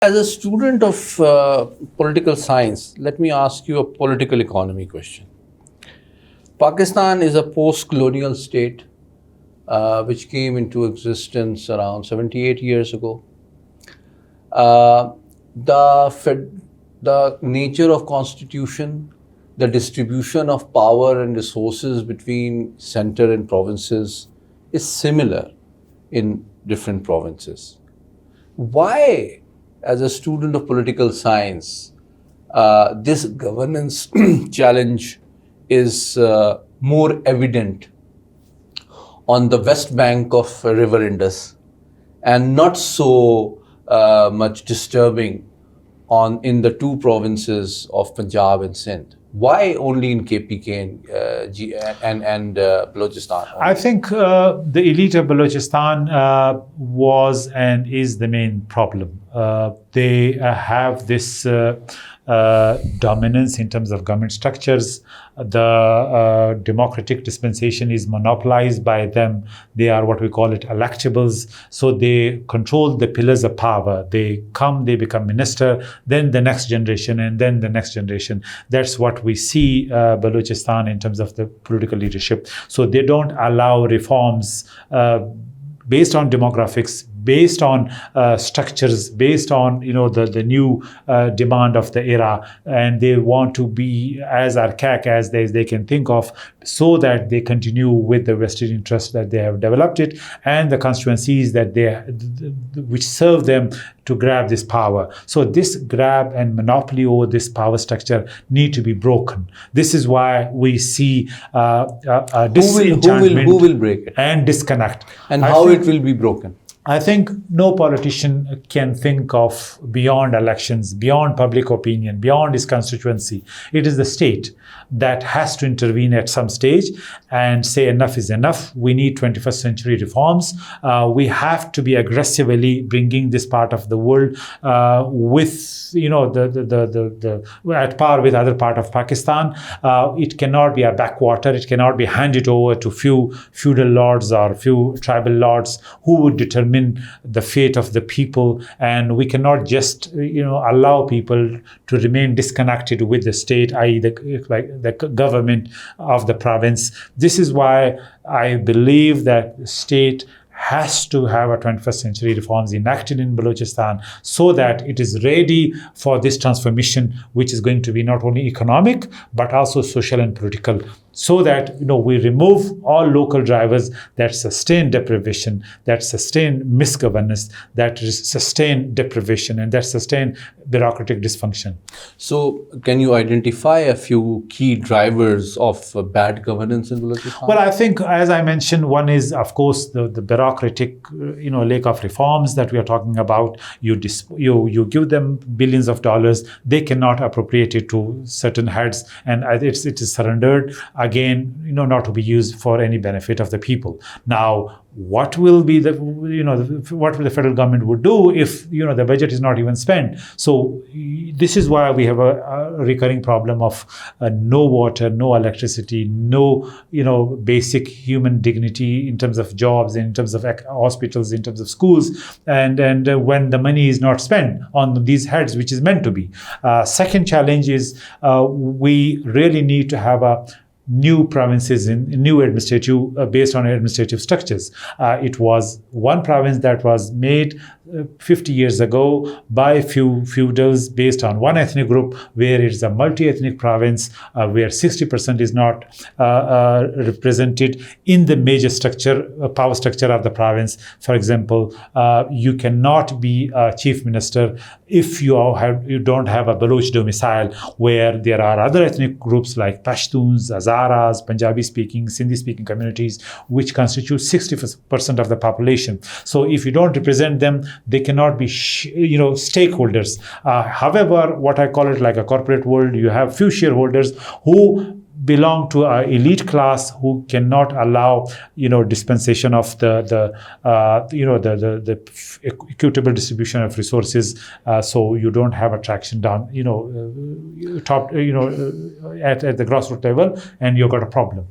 As a student of political science, let me ask you a political economy question. Pakistan is a post-colonial state which came into existence around 78 years ago. Uh, the nature of constitution, the distribution of power and resources between center and provinces is similar in different provinces. Why, as a student of political science, this governance challenge is more evident on the west bank of River Indus and not so much disturbing in the two provinces of Punjab and Sindh? Why only in KPK and Balochistan? I think the elite of Balochistan was and is the main problem. They have this dominance in terms of government structures. The democratic dispensation is monopolized by them. They are what we call it electables. So they control the pillars of power. They come, they become minister, then the next generation, and then the next generation. That's what we see Balochistan in terms of the political leadership. So they don't allow reforms based on demographics, based on structures, based on the new demand of the era, and they want to be as archaic as they can think of, so that they continue with the vested interest that they have developed it and the constituencies that which serve them to grab this power. So this grab and monopoly over this power structure need to be broken. This is why we see disenchantment who will break it and disconnect. And how it will be broken? I think no politician can think of beyond elections, beyond public opinion, beyond his constituency. It is the state that has to intervene at some stage and say enough is enough. We need 21st century reforms. We have to be aggressively bringing this part of the world with at par with other part of Pakistan. It cannot be a backwater. It cannot be handed over to few feudal lords or few tribal lords who would determine the fate of the people, and we cannot just allow people to remain disconnected with the state, i.e. the government of the province. This is why I believe that the state has to have a 21st century reforms enacted in Balochistan so that it is ready for this transformation, which is going to be not only economic but also social and political, so that we remove all local drivers that sustain deprivation, that sustain misgovernance, that sustain deprivation, and that sustain bureaucratic dysfunction. So can you identify a few key drivers of bad governance in Balochistan? Well, I think, as I mentioned, one is, of course, the bureaucratic lack of reforms that we are talking about. You give them billions of dollars, they cannot appropriate it to certain heads, and it is surrendered again, not to be used for any benefit of the people. Now, what will be what the federal government would do if the budget is not even spent? So this is why we have a recurring problem of no water, no electricity, no basic human dignity in terms of jobs, in terms of hospitals, in terms of schools, and when the money is not spent on these heads, which is meant to be. Second challenge is we really need to have a new provinces in new administrative based on administrative structures. It was one province that was made 50 years ago by few feudals based on one ethnic group, where it's a multi-ethnic province where 60% is not represented in the major structure, power structure of the province. For example, you cannot be a chief minister if you don't have a Baloch domicile, where there are other ethnic groups like Pashtuns, Hazaras, Punjabi-speaking, Sindhi-speaking communities, which constitute 60% of the population. So if you don't represent them, they cannot be stakeholders. However, what I call it, like a corporate world, you have few shareholders who belong to an elite class who cannot allow dispensation of the equitable distribution of resources. So you don't have attraction down at the grassroots level, and you've got a problem.